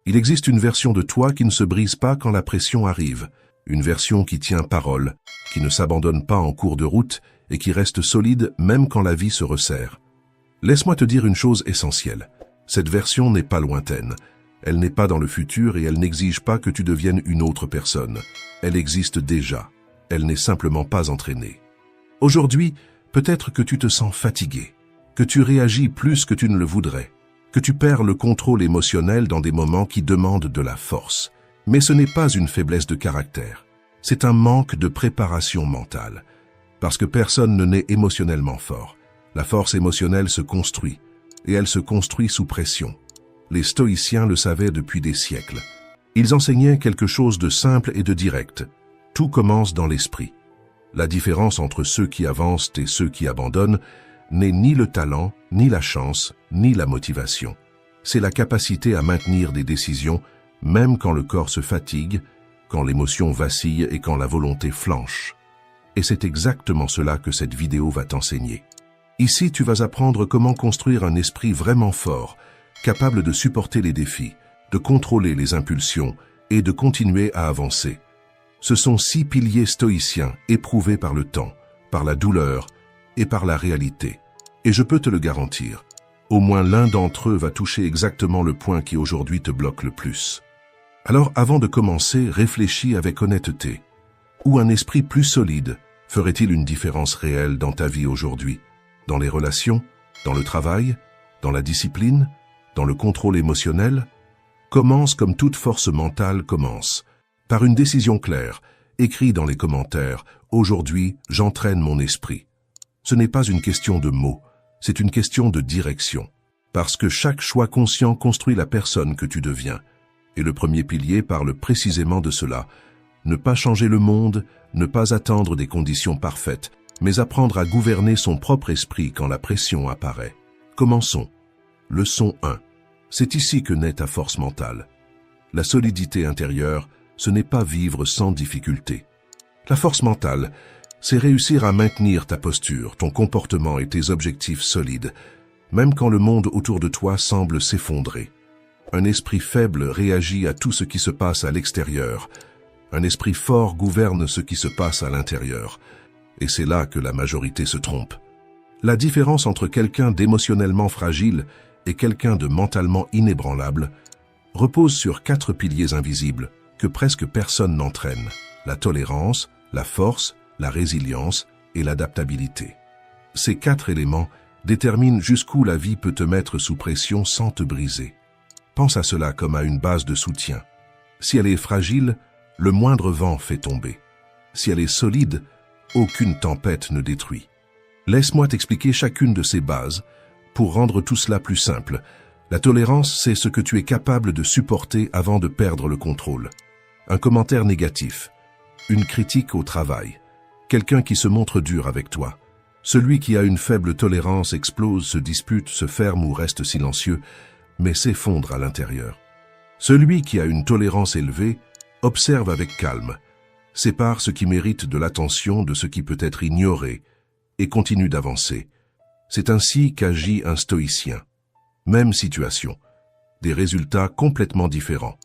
Il existe une version de toi qui ne se brise pas quand la pression arrive, une version qui tient parole, qui ne s'abandonne pas en cours de route et qui reste solide même quand la vie se resserre. Laisse-moi te dire une chose essentielle. Cette version n'est pas lointaine. Elle n'est pas dans le futur et elle n'exige pas que tu deviennes une autre personne. Elle existe déjà. Elle n'est simplement pas entraînée. Aujourd'hui, peut-être que tu te sens fatigué, que tu réagis plus que tu ne le voudrais, que tu perds le contrôle émotionnel dans des moments qui demandent de la force. Mais ce n'est pas une faiblesse de caractère. C'est un manque de préparation mentale. Parce que personne ne naît émotionnellement fort. La force émotionnelle se construit, et elle se construit sous pression. Les stoïciens le savaient depuis des siècles. Ils enseignaient quelque chose de simple et de direct. Tout commence dans l'esprit. La différence entre ceux qui avancent et ceux qui abandonnent n'est ni le talent, ni la chance, ni la motivation. C'est la capacité à maintenir des décisions, même quand le corps se fatigue, quand l'émotion vacille et quand la volonté flanche. Et c'est exactement cela que cette vidéo va t'enseigner. Ici, tu vas apprendre comment construire un esprit vraiment fort, capable de supporter les défis, de contrôler les impulsions et de continuer à avancer. Ce sont 6 piliers stoïciens éprouvés par le temps, par la douleur et par la réalité. Et je peux te le garantir, au moins l'un d'entre eux va toucher exactement le point qui aujourd'hui te bloque le plus. Alors avant de commencer, réfléchis avec honnêteté. Où un esprit plus solide ferait-il une différence réelle dans ta vie aujourd'hui? Dans les relations, dans le travail, dans la discipline, dans le contrôle émotionnel? Commence comme toute force mentale commence. Par une décision claire, écris dans les commentaires « Aujourd'hui, j'entraîne mon esprit ». Ce n'est pas une question de mots, c'est une question de direction. Parce que chaque choix conscient construit la personne que tu deviens. Et le premier pilier parle précisément de cela. Ne pas changer le monde, ne pas attendre des conditions parfaites, mais apprendre à gouverner son propre esprit quand la pression apparaît. Commençons. Leçon 1. C'est ici que naît ta force mentale. La solidité intérieure, ce n'est pas vivre sans difficulté. La force mentale, c'est réussir à maintenir ta posture, ton comportement et tes objectifs solides, même quand le monde autour de toi semble s'effondrer. Un esprit faible réagit à tout ce qui se passe à l'extérieur. Un esprit fort gouverne ce qui se passe à l'intérieur. Et c'est là que la majorité se trompe. La différence entre quelqu'un d'émotionnellement fragile et quelqu'un de mentalement inébranlable repose sur 4 piliers invisibles que presque personne n'entraîne. La tolérance, la force, la résilience et l'adaptabilité. Ces 4 éléments déterminent jusqu'où la vie peut te mettre sous pression sans te briser. Pense à cela comme à une base de soutien. Si elle est fragile, le moindre vent fait tomber. Si elle est solide, aucune tempête ne détruit. Laisse-moi t'expliquer chacune de ces bases pour rendre tout cela plus simple. La tolérance, c'est ce que tu es capable de supporter avant de perdre le contrôle. Un commentaire négatif, une critique au travail, quelqu'un qui se montre dur avec toi. Celui qui a une faible tolérance explose, se dispute, se ferme ou reste silencieux, mais s'effondre à l'intérieur. Celui qui a une tolérance élevée observe avec calme, sépare ce qui mérite de l'attention de ce qui peut être ignoré et continue d'avancer. C'est ainsi qu'agit un stoïcien. Même situation, des résultats complètement différents.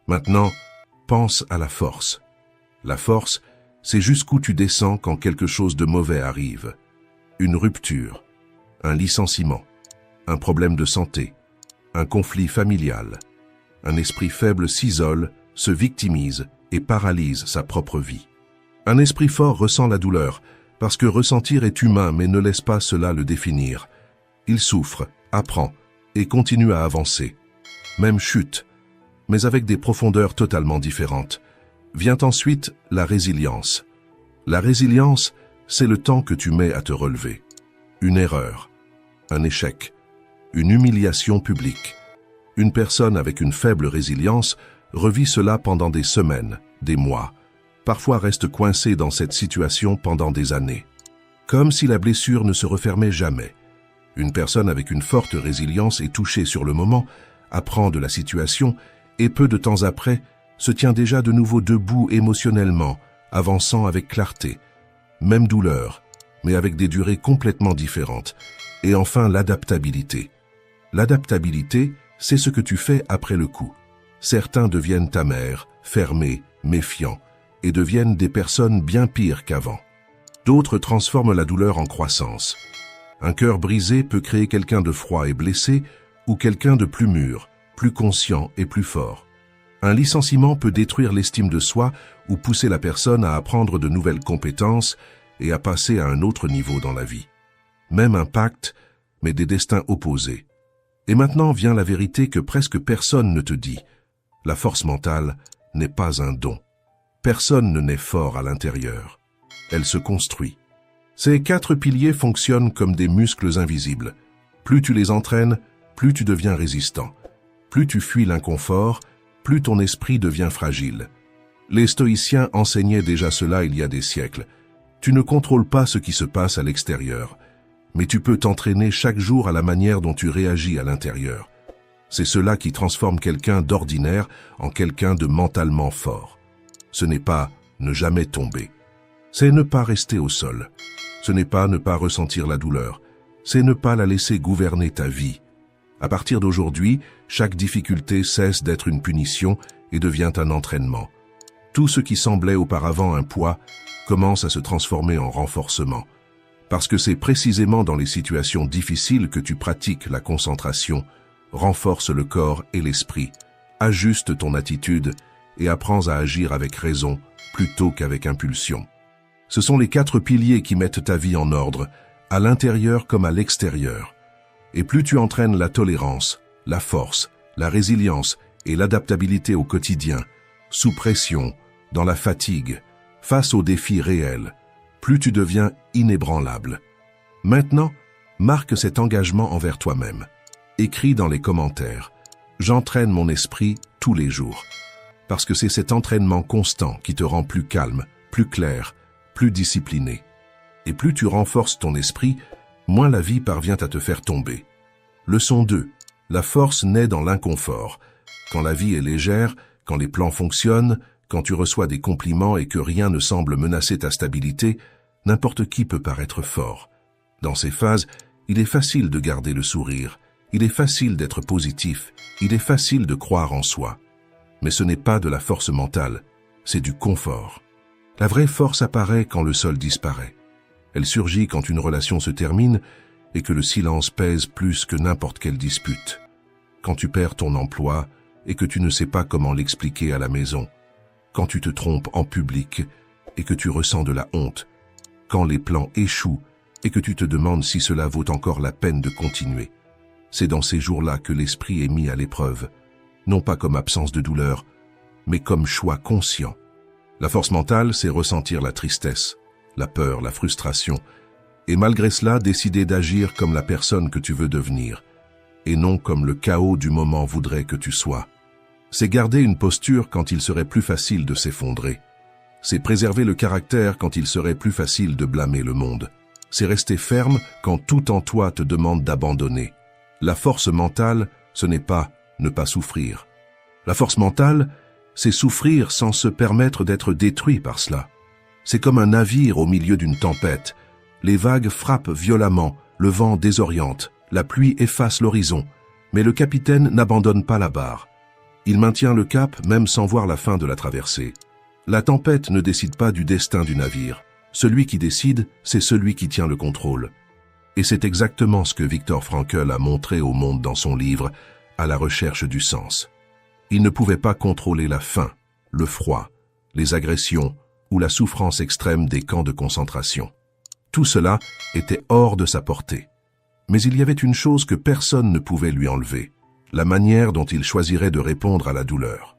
Maintenant, pense à la force. La force, c'est jusqu'où tu descends quand quelque chose de mauvais arrive. Une rupture, un licenciement, un problème de santé, un conflit familial. Un esprit faible s'isole, se victimise et paralyse sa propre vie. Un esprit fort ressent la douleur, parce que ressentir est humain mais ne laisse pas cela le définir. Il souffre, apprend et continue à avancer. Même chute, mais avec des profondeurs totalement différentes. Vient ensuite la résilience. La résilience, c'est le temps que tu mets à te relever. Une erreur, un échec, une humiliation publique. Une personne avec une faible résilience revit cela pendant des semaines, des mois, parfois reste coincée dans cette situation pendant des années. Comme si la blessure ne se refermait jamais. Une personne avec une forte résilience est touchée sur le moment, apprend de la situation et peu de temps après, se tient déjà de nouveau debout émotionnellement, avançant avec clarté. Même douleur, mais avec des durées complètement différentes. Et enfin, l'adaptabilité. L'adaptabilité, c'est ce que tu fais après le coup. certains deviennent amers, fermés, méfiants, et deviennent des personnes bien pires qu'avant. D'autres transforment la douleur en croissance. Un cœur brisé peut créer quelqu'un de froid et blessé, ou quelqu'un de plus mûr, plus conscient et plus fort. Un licenciement peut détruire l'estime de soi ou pousser la personne à apprendre de nouvelles compétences et à passer à un autre niveau dans la vie. Même un pacte, mais des destins opposés. Et maintenant vient la vérité que presque personne ne te dit. La force mentale n'est pas un don. Personne ne naît fort à l'intérieur. Elle se construit. Ces 4 piliers fonctionnent comme des muscles invisibles. Plus tu les entraînes, plus tu deviens résistant. Plus tu fuis l'inconfort, plus ton esprit devient fragile. Les stoïciens enseignaient déjà cela il y a des siècles. Tu ne contrôles pas ce qui se passe à l'extérieur, mais tu peux t'entraîner chaque jour à la manière dont tu réagis à l'intérieur. C'est cela qui transforme quelqu'un d'ordinaire en quelqu'un de mentalement fort. Ce n'est pas ne jamais tomber. C'est ne pas rester au sol. Ce n'est pas ne pas ressentir la douleur. C'est ne pas la laisser gouverner ta vie. À partir d'aujourd'hui, chaque difficulté cesse d'être une punition et devient un entraînement. Tout ce qui semblait auparavant un poids commence à se transformer en renforcement. Parce que c'est précisément dans les situations difficiles que tu pratiques la concentration, renforce le corps et l'esprit, ajuste ton attitude et apprends à agir avec raison plutôt qu'avec impulsion. Ce sont les 4 piliers qui mettent ta vie en ordre, à l'intérieur comme à l'extérieur. Et plus tu entraînes la tolérance, la force, la résilience et l'adaptabilité au quotidien, sous pression, dans la fatigue, face aux défis réels, plus tu deviens inébranlable. Maintenant, marque cet engagement envers toi-même. Écris dans les commentaires « J'entraîne mon esprit tous les jours ». Parce que c'est cet entraînement constant qui te rend plus calme, plus clair, plus discipliné. Et plus tu renforces ton esprit, moins la vie parvient à te faire tomber. Leçon 2. La force naît dans l'inconfort. Quand la vie est légère, quand les plans fonctionnent, quand tu reçois des compliments et que rien ne semble menacer ta stabilité, n'importe qui peut paraître fort. Dans ces phases, il est facile de garder le sourire, il est facile d'être positif, il est facile de croire en soi. Mais ce n'est pas de la force mentale, c'est du confort. La vraie force apparaît quand le sol disparaît. Elle surgit quand une relation se termine et que le silence pèse plus que n'importe quelle dispute. Quand tu perds ton emploi et que tu ne sais pas comment l'expliquer à la maison. Quand tu te trompes en public et que tu ressens de la honte. Quand les plans échouent et que tu te demandes si cela vaut encore la peine de continuer. C'est dans ces jours-là que l'esprit est mis à l'épreuve, non pas comme absence de douleur, mais comme choix conscient. La force mentale, c'est ressentir la tristesse, la peur, la frustration, et malgré cela, décider d'agir comme la personne que tu veux devenir, et non comme le chaos du moment voudrait que tu sois. C'est garder une posture quand il serait plus facile de s'effondrer. C'est préserver le caractère quand il serait plus facile de blâmer le monde. C'est rester ferme quand tout en toi te demande d'abandonner. La force mentale, ce n'est pas ne pas souffrir. La force mentale, c'est souffrir sans se permettre d'être détruit par cela. C'est comme un navire au milieu d'une tempête. Les vagues frappent violemment, le vent désoriente, la pluie efface l'horizon, mais le capitaine n'abandonne pas la barre. Il maintient le cap même sans voir la fin de la traversée. La tempête ne décide pas du destin du navire. Celui qui décide, c'est celui qui tient le contrôle. Et c'est exactement ce que Viktor Frankl a montré au monde dans son livre « À la recherche du sens ». Il ne pouvait pas contrôler la faim, le froid, les agressions ou la souffrance extrême des camps de concentration. Tout cela était hors de sa portée. Mais il y avait une chose que personne ne pouvait lui enlever, la manière dont il choisirait de répondre à la douleur.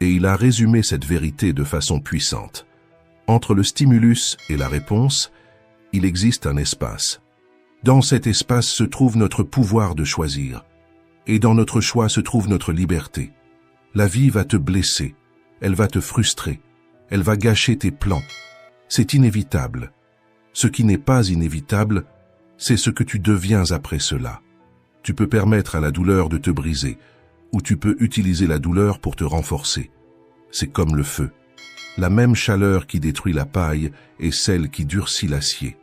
Et il a résumé cette vérité de façon puissante. Entre le stimulus et la réponse, il existe un espace. Dans cet espace se trouve notre pouvoir de choisir. Et dans notre choix se trouve notre liberté. La vie va te blesser, elle va te frustrer, elle va gâcher tes plans. C'est inévitable. Ce qui n'est pas inévitable, c'est ce que tu deviens après cela. Tu peux permettre à la douleur de te briser, ou tu peux utiliser la douleur pour te renforcer. C'est comme le feu. La même chaleur qui détruit la paille est celle qui durcit l'acier.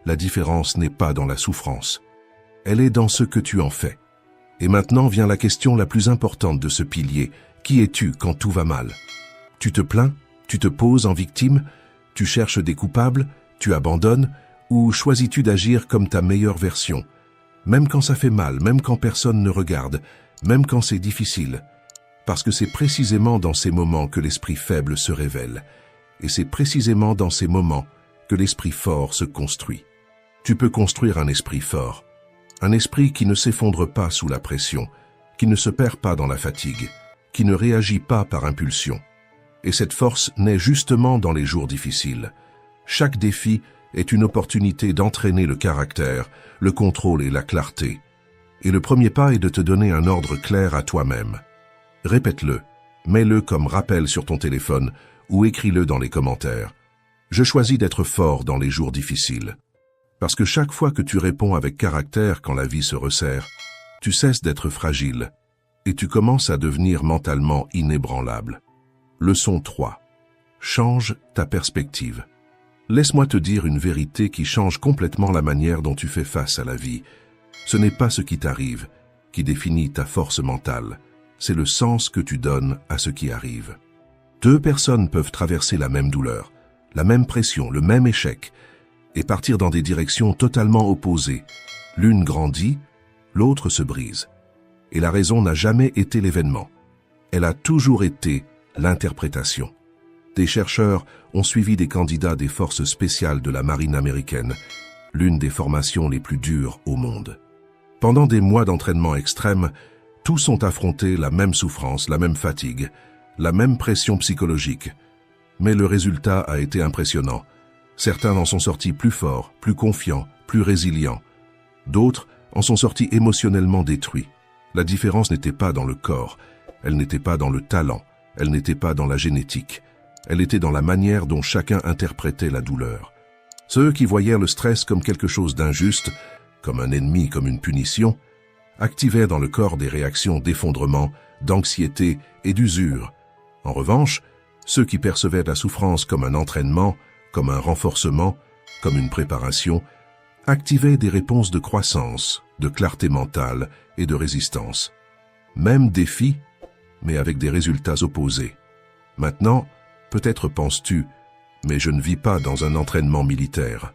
La différence n'est pas dans la souffrance. Elle est dans ce que tu en fais. Et maintenant vient la question la plus importante de ce pilier. Qui es-tu quand tout va mal? Tu te plains? Tu te poses en victime? Tu cherches des coupables? Tu abandonnes? Ou choisis-tu d'agir comme ta meilleure version? Même quand ça fait mal, même quand personne ne regarde, même quand c'est difficile. Parce que c'est précisément dans ces moments que l'esprit faible se révèle. Et c'est précisément dans ces moments que l'esprit fort se construit. Tu peux construire un esprit fort. Un esprit qui ne s'effondre pas sous la pression, qui ne se perd pas dans la fatigue, qui ne réagit pas par impulsion. Et cette force naît justement dans les jours difficiles. Chaque défi est une opportunité d'entraîner le caractère, le contrôle et la clarté. Et le premier pas est de te donner un ordre clair à toi-même. Répète-le, mets-le comme rappel sur ton téléphone ou écris-le dans les commentaires. Je choisis d'être fort dans les jours difficiles. Parce que chaque fois que tu réponds avec caractère quand la vie se resserre, tu cesses d'être fragile et tu commences à devenir mentalement inébranlable. Leçon 3. Change ta perspective. Laisse-moi te dire une vérité qui change complètement la manière dont tu fais face à la vie. Ce n'est pas ce qui t'arrive qui définit ta force mentale, c'est le sens que tu donnes à ce qui arrive. Deux personnes peuvent traverser la même douleur, la même pression, le même échec, et partir dans des directions totalement opposées. L'une grandit, l'autre se brise. Et la raison n'a jamais été l'événement. Elle a toujours été l'interprétation. Des chercheurs ont suivi des candidats des forces spéciales de la marine américaine, l'une des formations les plus dures au monde. Pendant des mois d'entraînement extrême, tous ont affronté la même souffrance, la même fatigue, la même pression psychologique. Mais le résultat a été impressionnant. Certains en sont sortis plus forts, plus confiants, plus résilients. D'autres en sont sortis émotionnellement détruits. La différence n'était pas dans le corps, elle n'était pas dans le talent, elle n'était pas dans la génétique. Elle était dans la manière dont chacun interprétait la douleur. Ceux qui voyaient le stress comme quelque chose d'injuste, comme un ennemi, comme une punition, activaient dans le corps des réactions d'effondrement, d'anxiété et d'usure. En revanche, ceux qui percevaient la souffrance comme un entraînement, comme un renforcement, comme une préparation, activaient des réponses de croissance, de clarté mentale et de résistance. Même défi, mais avec des résultats opposés. Maintenant, peut-être penses-tu, mais je ne vis pas dans un entraînement militaire.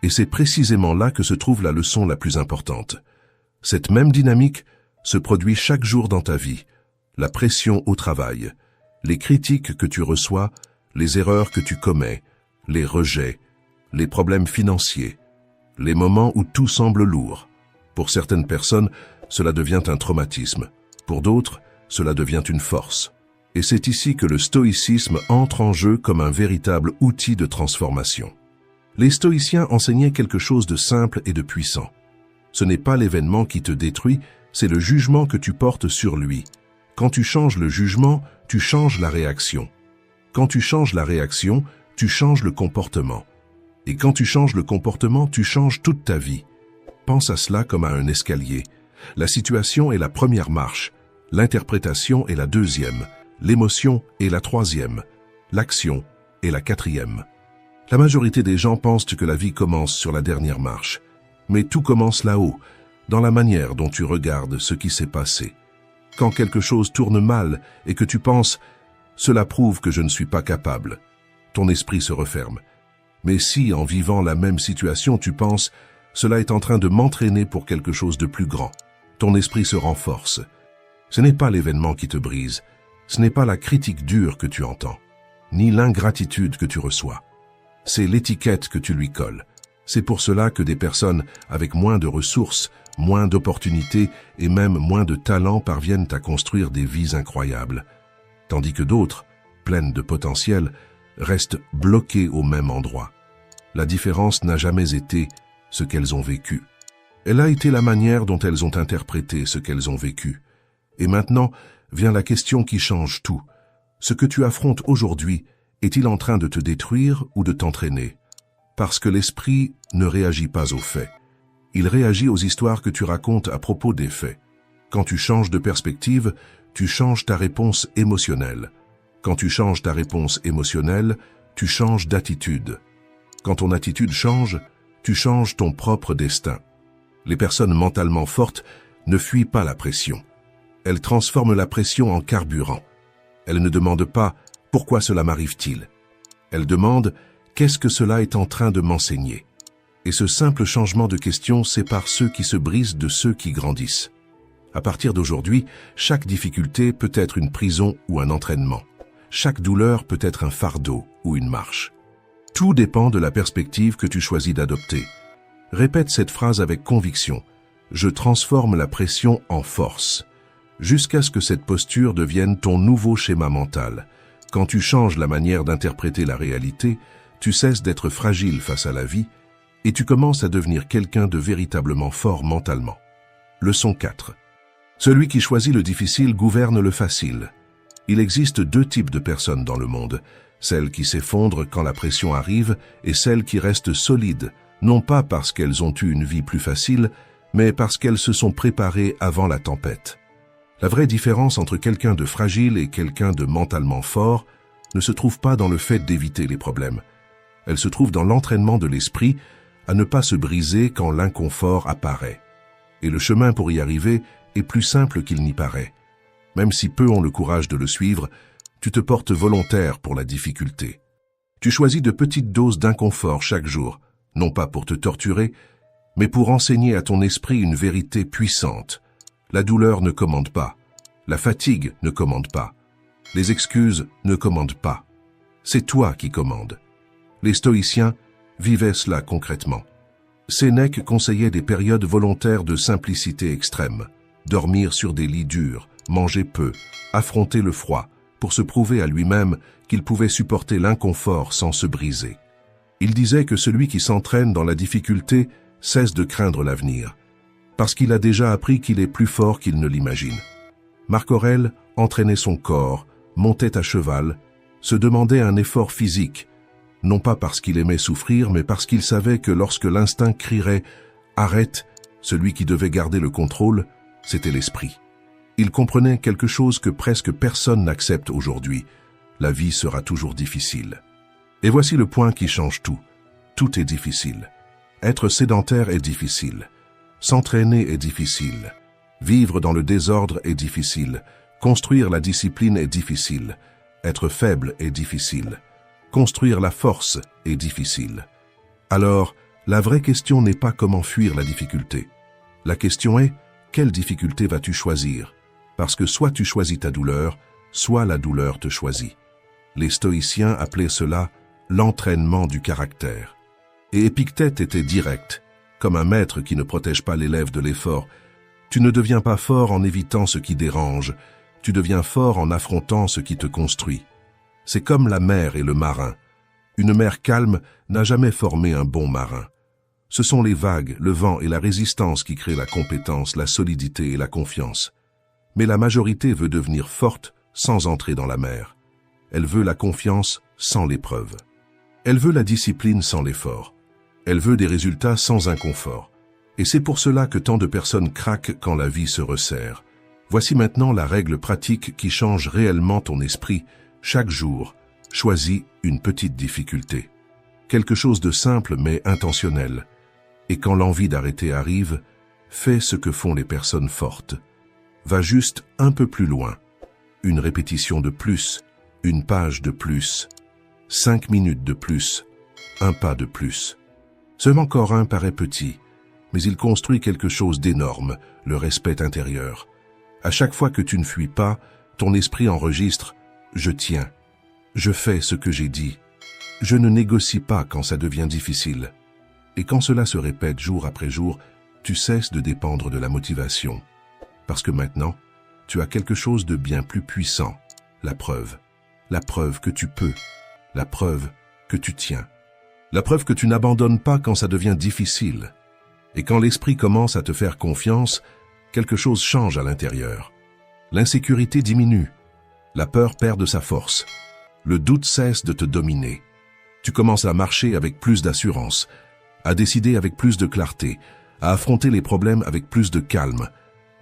Et c'est précisément là que se trouve la leçon la plus importante. Cette même dynamique se produit chaque jour dans ta vie. La pression au travail, les critiques que tu reçois, les erreurs que tu commets, les rejets, les problèmes financiers, les moments où tout semble lourd. Pour certaines personnes, cela devient un traumatisme. Pour d'autres, cela devient une force. Et c'est ici que le stoïcisme entre en jeu comme un véritable outil de transformation. Les stoïciens enseignaient quelque chose de simple et de puissant. Ce n'est pas l'événement qui te détruit, c'est le jugement que tu portes sur lui. Quand tu changes le jugement, tu changes la réaction. Quand tu changes la réaction, tu changes le comportement. Et quand tu changes le comportement, tu changes toute ta vie. Pense à cela comme à un escalier. La situation est la première marche, l'interprétation est la deuxième, l'émotion est la troisième, l'action est la quatrième. La majorité des gens pensent que la vie commence sur la dernière marche. Mais tout commence là-haut, dans la manière dont tu regardes ce qui s'est passé. Quand quelque chose tourne mal et que tu penses « cela prouve que je ne suis pas capable », ton esprit se referme. Mais si, en vivant la même situation, tu penses « cela est en train de m'entraîner pour quelque chose de plus grand », ton esprit se renforce. Ce n'est pas l'événement qui te brise, ce n'est pas la critique dure que tu entends, ni l'ingratitude que tu reçois. C'est l'étiquette que tu lui colles. C'est pour cela que des personnes avec moins de ressources, moins d'opportunités et même moins de talent parviennent à construire des vies incroyables, tandis que d'autres, pleines de potentiel, restent bloquées au même endroit. La différence n'a jamais été ce qu'elles ont vécu. Elle a été la manière dont elles ont interprété ce qu'elles ont vécu. Et maintenant vient la question qui change tout. Ce que tu affrontes aujourd'hui, est-il en train de te détruire ou de t'entraîner? Parce que l'esprit ne réagit pas aux faits. Il réagit aux histoires que tu racontes à propos des faits. Quand tu changes de perspective, tu changes ta réponse émotionnelle. Quand tu changes ta réponse émotionnelle, tu changes d'attitude. Quand ton attitude change, tu changes ton propre destin. Les personnes mentalement fortes ne fuient pas la pression. Elles transforment la pression en carburant. Elle ne demande pas « Pourquoi cela m'arrive-t-il ?» Elle demande « Qu'est-ce que cela est en train de m'enseigner ?» Et ce simple changement de question sépare ceux qui se brisent de ceux qui grandissent. À partir d'aujourd'hui, chaque difficulté peut être une prison ou un entraînement. Chaque douleur peut être un fardeau ou une marche. Tout dépend de la perspective que tu choisis d'adopter. Répète cette phrase avec conviction. Je transforme la pression en force. Jusqu'à ce que cette posture devienne ton nouveau schéma mental. Quand tu changes la manière d'interpréter la réalité, tu cesses d'être fragile face à la vie et tu commences à devenir quelqu'un de véritablement fort mentalement. Leçon 4. Celui qui choisit le difficile gouverne le facile. Il existe deux types de personnes dans le monde, celles qui s'effondrent quand la pression arrive et celles qui restent solides, non pas parce qu'elles ont eu une vie plus facile, mais parce qu'elles se sont préparées avant la tempête. La vraie différence entre quelqu'un de fragile et quelqu'un de mentalement fort ne se trouve pas dans le fait d'éviter les problèmes. Elle se trouve dans l'entraînement de l'esprit à ne pas se briser quand l'inconfort apparaît. Et le chemin pour y arriver est plus simple qu'il n'y paraît. Même si peu ont le courage de le suivre, tu te portes volontaire pour la difficulté. Tu choisis de petites doses d'inconfort chaque jour, non pas pour te torturer, mais pour enseigner à ton esprit une vérité puissante. La douleur ne commande pas, la fatigue ne commande pas, les excuses ne commandent pas. C'est toi qui commandes. Les stoïciens vivaient cela concrètement. Sénèque conseillait des périodes volontaires de simplicité extrême, dormir sur des lits durs, manger peu, affronter le froid, pour se prouver à lui-même qu'il pouvait supporter l'inconfort sans se briser. Il disait que celui qui s'entraîne dans la difficulté cesse de craindre l'avenir, parce qu'il a déjà appris qu'il est plus fort qu'il ne l'imagine. Marc Aurèle entraînait son corps, montait à cheval, se demandait un effort physique, non pas parce qu'il aimait souffrir, mais parce qu'il savait que lorsque l'instinct crierait « Arrête », celui qui devait garder le contrôle, c'était l'esprit. Il comprenait quelque chose que presque personne n'accepte aujourd'hui. La vie sera toujours difficile. Et voici le point qui change tout. Tout est difficile. Être sédentaire est difficile. S'entraîner est difficile. Vivre dans le désordre est difficile. Construire la discipline est difficile. Être faible est difficile. Construire la force est difficile. Alors, la vraie question n'est pas comment fuir la difficulté. La question est, quelle difficulté vas-tu choisir? Parce que soit tu choisis ta douleur, soit la douleur te choisit. Les stoïciens appelaient cela l'entraînement du caractère. Et Épictète était direct, comme un maître qui ne protège pas l'élève de l'effort. Tu ne deviens pas fort en évitant ce qui dérange, tu deviens fort en affrontant ce qui te construit. C'est comme la mer et le marin. Une mer calme n'a jamais formé un bon marin. Ce sont les vagues, le vent et la résistance qui créent la compétence, la solidité et la confiance. Mais la majorité veut devenir forte sans entrer dans la mer. Elle veut la confiance sans l'épreuve. Elle veut la discipline sans l'effort. Elle veut des résultats sans inconfort. Et c'est pour cela que tant de personnes craquent quand la vie se resserre. Voici maintenant la règle pratique qui change réellement ton esprit. Chaque jour, choisis une petite difficulté. Quelque chose de simple mais intentionnel. Et quand l'envie d'arrêter arrive, fais ce que font les personnes fortes. Va juste un peu plus loin. Une répétition de plus, une page de plus, 5 minutes de plus, un pas de plus. Seulement encore un paraît petit, mais il construit quelque chose d'énorme, le respect intérieur. À chaque fois que tu ne fuis pas, ton esprit enregistre « Je tiens, je fais ce que j'ai dit, je ne négocie pas quand ça devient difficile ». Et quand cela se répète jour après jour, tu cesses de dépendre de la motivation. Parce que maintenant, tu as quelque chose de bien plus puissant, la preuve. La preuve que tu peux, la preuve que tu tiens. La preuve que tu n'abandonnes pas quand ça devient difficile. Et quand l'esprit commence à te faire confiance, quelque chose change à l'intérieur. L'insécurité diminue. La peur perd de sa force. Le doute cesse de te dominer. Tu commences à marcher avec plus d'assurance, à décider avec plus de clarté, à affronter les problèmes avec plus de calme.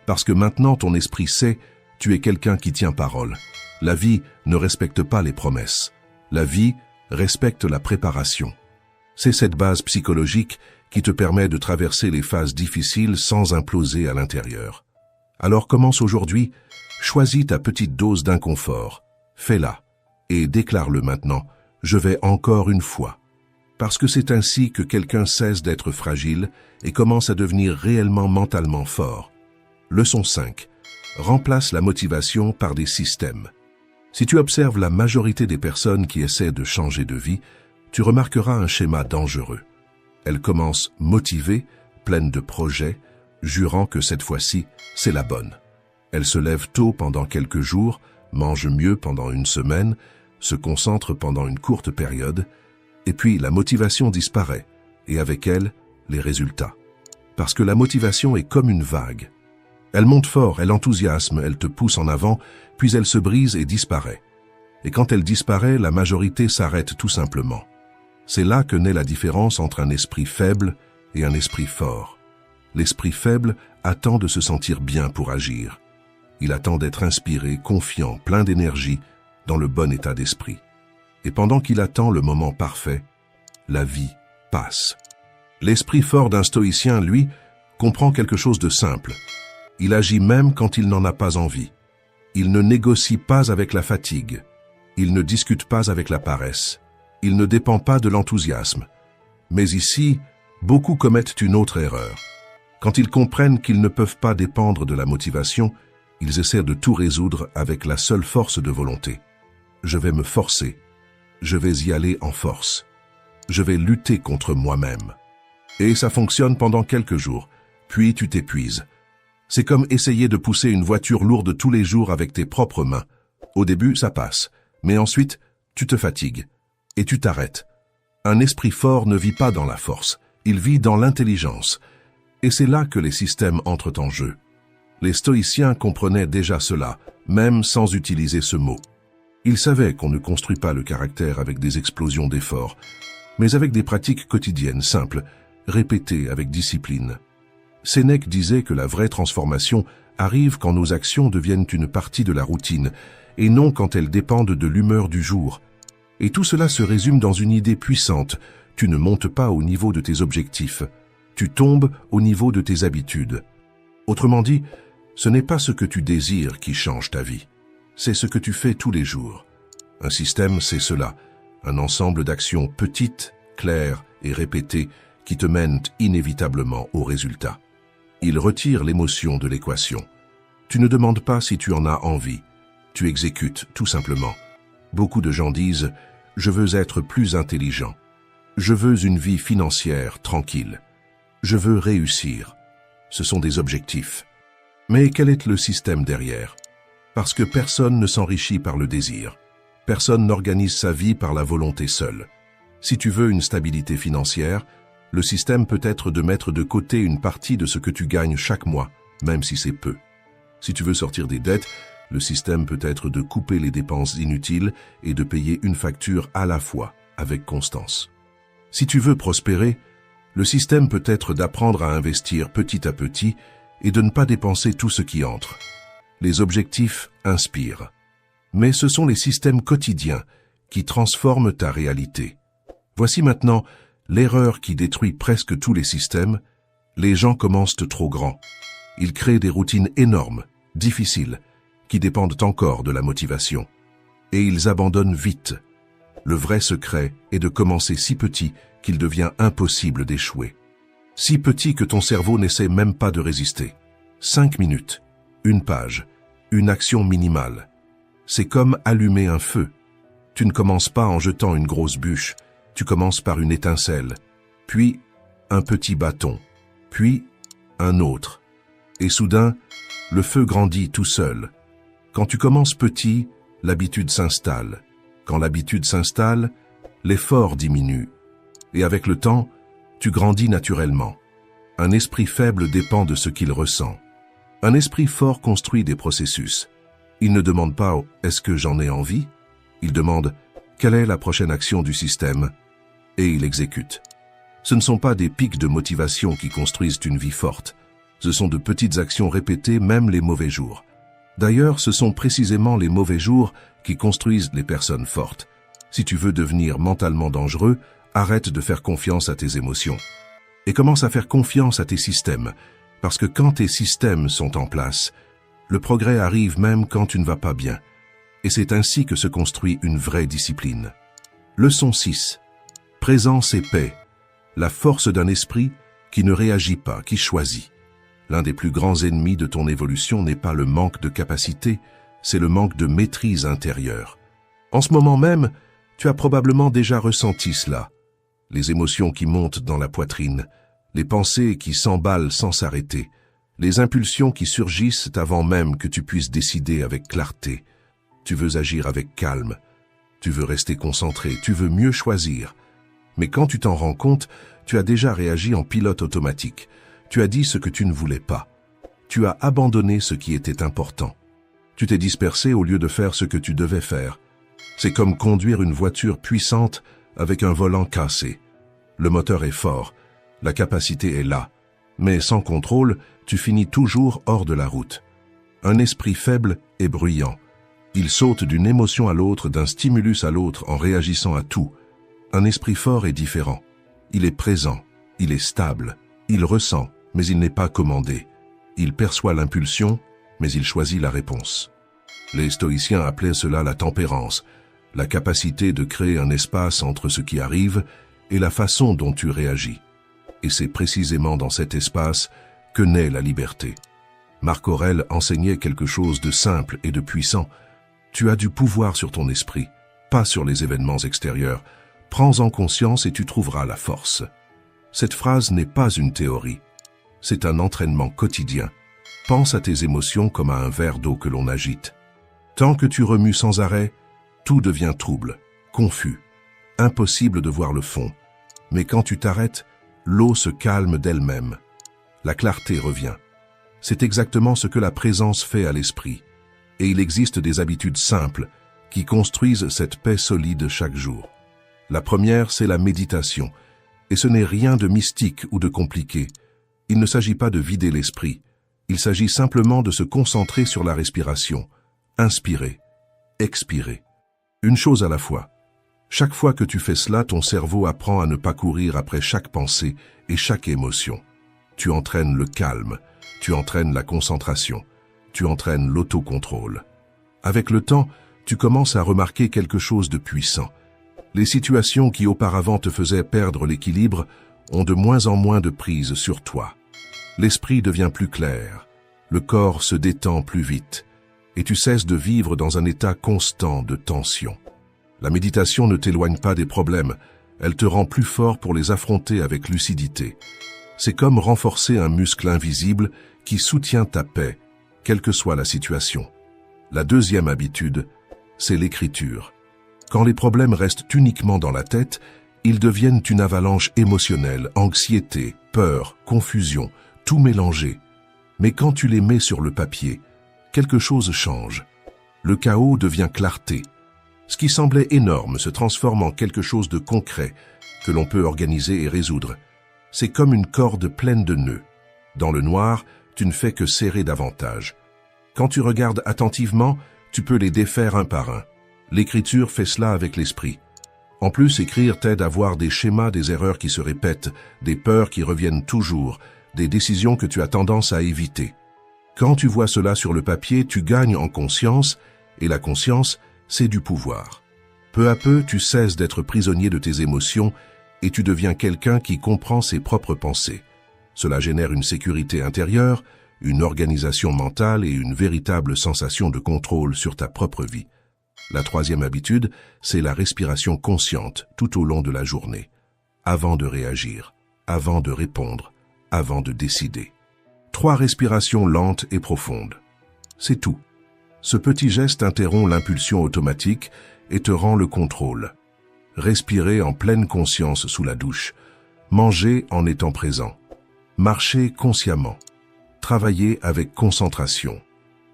Parce que maintenant ton esprit sait, tu es quelqu'un qui tient parole. La vie ne respecte pas les promesses. La vie respecte la préparation. C'est cette base psychologique qui te permet de traverser les phases difficiles sans imploser à l'intérieur. Alors commence aujourd'hui, choisis ta petite dose d'inconfort. fais-la, et déclare-le maintenant, je vais encore une fois. Parce que c'est ainsi que quelqu'un cesse d'être fragile et commence à devenir réellement mentalement fort. Leçon 5. Remplace la motivation par des systèmes. Si tu observes la majorité des personnes qui essaient de changer de vie, tu remarqueras un schéma dangereux. Elles commencent motivées, pleines de projets, jurant que cette fois-ci, c'est la bonne. Elles se lèvent tôt pendant quelques jours, mangent mieux pendant une semaine, se concentrent pendant une courte période, et puis la motivation disparaît, et avec elle, les résultats. Parce que la motivation est comme une vague. Elle monte fort, elle enthousiasme, elle te pousse en avant, puis elle se brise et disparaît. Et quand elle disparaît, la majorité s'arrête tout simplement. C'est là que naît la différence entre un esprit faible et un esprit fort. L'esprit faible attend de se sentir bien pour agir. Il attend d'être inspiré, confiant, plein d'énergie, dans le bon état d'esprit. Et pendant qu'il attend le moment parfait, la vie passe. L'esprit fort d'un stoïcien, lui, comprend quelque chose de simple. Il agit même quand il n'en a pas envie. Il ne négocie pas avec la fatigue. Il ne discute pas avec la paresse. Il ne dépend pas de l'enthousiasme. Mais ici, beaucoup commettent une autre erreur. Quand ils comprennent qu'ils ne peuvent pas dépendre de la motivation, ils essaient de tout résoudre avec la seule force de volonté. Je vais me forcer. Je vais y aller en force. Je vais lutter contre moi-même. Et ça fonctionne pendant quelques jours, puis tu t'épuises. C'est comme essayer de pousser une voiture lourde tous les jours avec tes propres mains. Au début, ça passe, mais ensuite, tu te fatigues et tu t'arrêtes. Un esprit fort ne vit pas dans la force, il vit dans l'intelligence. Et c'est là que les systèmes entrent en jeu. Les stoïciens comprenaient déjà cela, même sans utiliser ce mot. Ils savaient qu'on ne construit pas le caractère avec des explosions d'efforts, mais avec des pratiques quotidiennes simples, répétées avec discipline. Sénèque disait que la vraie transformation arrive quand nos actions deviennent une partie de la routine, et non quand elles dépendent de l'humeur du jour. Et tout cela se résume dans une idée puissante. Tu ne montes pas au niveau de tes objectifs. Tu tombes au niveau de tes habitudes. Autrement dit, ce n'est pas ce que tu désires qui change ta vie. C'est ce que tu fais tous les jours. Un système, c'est cela. Un ensemble d'actions petites, claires et répétées qui te mènent inévitablement au résultat. Il retire l'émotion de l'équation. Tu ne demandes pas si tu en as envie. Tu exécutes, tout simplement. Beaucoup de gens disent « Je veux être plus intelligent. Je veux une vie financière tranquille. Je veux réussir. » Ce sont des objectifs. Mais quel est le système derrière? Parce que personne ne s'enrichit par le désir. Personne n'organise sa vie par la volonté seule. Si tu veux une stabilité financière, le système peut être de mettre de côté une partie de ce que tu gagnes chaque mois, même si c'est peu. Si tu veux sortir des dettes, le système peut être de couper les dépenses inutiles et de payer une facture à la fois, avec constance. Si tu veux prospérer, le système peut être d'apprendre à investir petit à petit et de ne pas dépenser tout ce qui entre. Les objectifs inspirent. Mais ce sont les systèmes quotidiens qui transforment ta réalité. Voici maintenant l'erreur qui détruit presque tous les systèmes. Les gens commencent trop grands. Ils créent des routines énormes, difficiles, qui dépendent encore de la motivation. Et ils abandonnent vite. Le vrai secret est de commencer si petit qu'il devient impossible d'échouer. Si petit que ton cerveau n'essaie même pas de résister. 5 minutes, une page, une action minimale. C'est comme allumer un feu. Tu ne commences pas en jetant une grosse bûche, tu commences par une étincelle, puis un petit bâton, puis un autre. Et soudain, le feu grandit tout seul. Quand tu commences petit, l'habitude s'installe. Quand l'habitude s'installe, l'effort diminue. Et avec le temps, tu grandis naturellement. Un esprit faible dépend de ce qu'il ressent. Un esprit fort construit des processus. Il ne demande pas « est-ce que j'en ai envie ?» Il demande « quelle est la prochaine action du système ?» Et il exécute. Ce ne sont pas des pics de motivation qui construisent une vie forte. Ce sont de petites actions répétées, même les mauvais jours. D'ailleurs, ce sont précisément les mauvais jours qui construisent les personnes fortes. Si tu veux devenir mentalement dangereux, arrête de faire confiance à tes émotions. Et commence à faire confiance à tes systèmes. Parce que quand tes systèmes sont en place, le progrès arrive même quand tu ne vas pas bien. Et c'est ainsi que se construit une vraie discipline. Leçon 6. Présence et paix. La force d'un esprit qui ne réagit pas, qui choisit. L'un des plus grands ennemis de ton évolution n'est pas le manque de capacité, c'est le manque de maîtrise intérieure. En ce moment même, tu as probablement déjà ressenti cela. Les émotions qui montent dans la poitrine, les pensées qui s'emballent sans s'arrêter, les impulsions qui surgissent avant même que tu puisses décider avec clarté. Tu veux agir avec calme, tu veux rester concentré, tu veux mieux choisir. Mais quand tu t'en rends compte, tu as déjà réagi en pilote automatique. Tu as dit ce que tu ne voulais pas. Tu as abandonné ce qui était important. Tu t'es dispersé au lieu de faire ce que tu devais faire. C'est comme conduire une voiture puissante avec un volant cassé. Le moteur est fort, la capacité est là, mais sans contrôle, tu finis toujours hors de la route. Un esprit faible est bruyant. Il saute d'une émotion à l'autre, d'un stimulus à l'autre en réagissant à tout. Un esprit fort est différent. Il est présent, il est stable, il ressent, mais il n'est pas commandé. Il perçoit l'impulsion, mais il choisit la réponse. Les stoïciens appelaient cela la tempérance, la capacité de créer un espace entre ce qui arrive et la façon dont tu réagis. Et c'est précisément dans cet espace que naît la liberté. Marc Aurèle enseignait quelque chose de simple et de puissant. Tu as du pouvoir sur ton esprit, pas sur les événements extérieurs. Prends-en conscience et tu trouveras la force. Cette phrase n'est pas une théorie. C'est un entraînement quotidien. Pense à tes émotions comme à un verre d'eau que l'on agite. Tant que tu remues sans arrêt, tout devient trouble, confus, impossible de voir le fond. Mais quand tu t'arrêtes, l'eau se calme d'elle-même. La clarté revient. C'est exactement ce que la présence fait à l'esprit. Et il existe des habitudes simples qui construisent cette paix solide chaque jour. La première, c'est la méditation. Et ce n'est rien de mystique ou de compliqué. Il ne s'agit pas de vider l'esprit. Il s'agit simplement de se concentrer sur la respiration. Inspirer, expirer. Une chose à la fois. Chaque fois que tu fais cela, ton cerveau apprend à ne pas courir après chaque pensée et chaque émotion. Tu entraînes le calme, tu entraînes la concentration, tu entraînes l'autocontrôle. Avec le temps, tu commences à remarquer quelque chose de puissant. Les situations qui auparavant te faisaient perdre l'équilibre ont de moins en moins de prise sur toi. L'esprit devient plus clair, le corps se détend plus vite, et tu cesses de vivre dans un état constant de tension. La méditation ne t'éloigne pas des problèmes, elle te rend plus fort pour les affronter avec lucidité. C'est comme renforcer un muscle invisible qui soutient ta paix, quelle que soit la situation. La deuxième habitude, c'est l'écriture. Quand les problèmes restent uniquement dans la tête, ils deviennent une avalanche émotionnelle, anxiété, peur, confusion, tout mélangé. Mais quand tu les mets sur le papier, quelque chose change. Le chaos devient clarté. Ce qui semblait énorme se transforme en quelque chose de concret que l'on peut organiser et résoudre. C'est comme une corde pleine de nœuds. Dans le noir, tu ne fais que serrer davantage. Quand tu regardes attentivement, tu peux les défaire un par un. L'écriture fait cela avec l'esprit. En plus, écrire t'aide à voir des schémas, des erreurs qui se répètent, des peurs qui reviennent toujours, des décisions que tu as tendance à éviter. Quand tu vois cela sur le papier, tu gagnes en conscience, et la conscience, c'est du pouvoir. Peu à peu, tu cesses d'être prisonnier de tes émotions et tu deviens quelqu'un qui comprend ses propres pensées. Cela génère une sécurité intérieure, une organisation mentale et une véritable sensation de contrôle sur ta propre vie. La troisième habitude, c'est la respiration consciente tout au long de la journée, avant de réagir, avant de répondre, avant de décider. 3 respirations lentes et profondes. C'est tout. Ce petit geste interrompt l'impulsion automatique et te rend le contrôle. Respirer en pleine conscience sous la douche. Manger en étant présent. Marcher consciemment. Travailler avec concentration.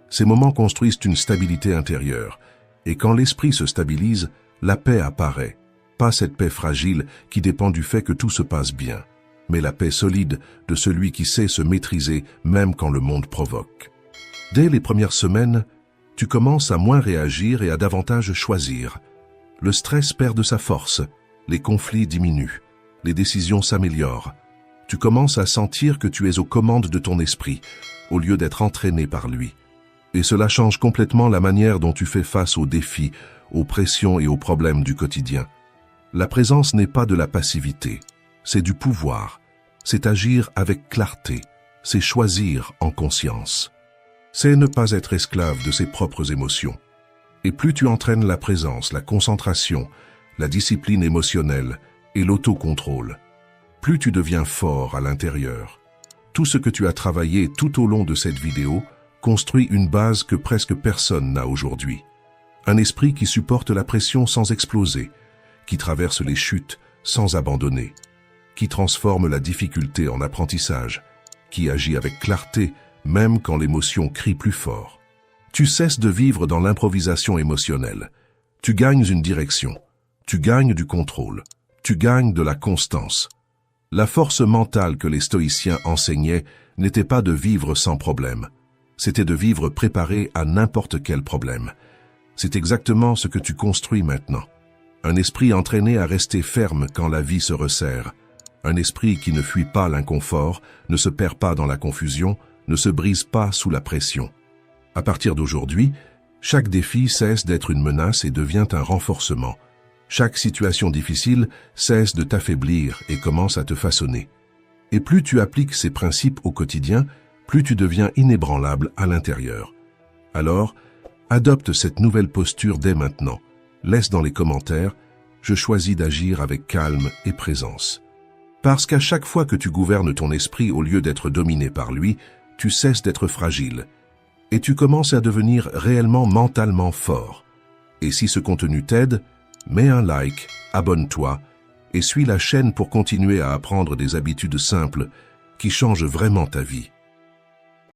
Ces moments construisent une stabilité intérieure. Et quand l'esprit se stabilise, la paix apparaît. Pas cette paix fragile qui dépend du fait que tout se passe bien, mais la paix solide de celui qui sait se maîtriser même quand le monde provoque. Dès les premières semaines, tu commences à moins réagir et à davantage choisir. Le stress perd de sa force, les conflits diminuent, les décisions s'améliorent. Tu commences à sentir que tu es aux commandes de ton esprit, au lieu d'être entraîné par lui. Et cela change complètement la manière dont tu fais face aux défis, aux pressions et aux problèmes du quotidien. La présence n'est pas de la passivité, c'est du pouvoir. C'est agir avec clarté, c'est choisir en conscience. C'est ne pas être esclave de ses propres émotions. Et plus tu entraînes la présence, la concentration, la discipline émotionnelle et l'autocontrôle, plus tu deviens fort à l'intérieur. Tout ce que tu as travaillé tout au long de cette vidéo construit une base que presque personne n'a aujourd'hui. Un esprit qui supporte la pression sans exploser, qui traverse les chutes sans abandonner, qui transforme la difficulté en apprentissage, qui agit avec clarté même quand l'émotion crie plus fort. Tu cesses de vivre dans l'improvisation émotionnelle. Tu gagnes une direction, tu gagnes du contrôle, tu gagnes de la constance. La force mentale que les stoïciens enseignaient n'était pas de vivre sans problème, c'était de vivre préparé à n'importe quel problème. C'est exactement ce que tu construis maintenant. Un esprit entraîné à rester ferme quand la vie se resserre. Un esprit qui ne fuit pas l'inconfort, ne se perd pas dans la confusion, ne se brise pas sous la pression. À partir d'aujourd'hui, chaque défi cesse d'être une menace et devient un renforcement. Chaque situation difficile cesse de t'affaiblir et commence à te façonner. Et plus tu appliques ces principes au quotidien, plus tu deviens inébranlable à l'intérieur. Alors, adopte cette nouvelle posture dès maintenant. Laisse dans les commentaires « Je choisis d'agir avec calme et présence ». Parce qu'à chaque fois que tu gouvernes ton esprit au lieu d'être dominé par lui, tu cesses d'être fragile. Et tu commences à devenir réellement mentalement fort. Et si ce contenu t'aide, mets un like, abonne-toi et suis la chaîne pour continuer à apprendre des habitudes simples qui changent vraiment ta vie.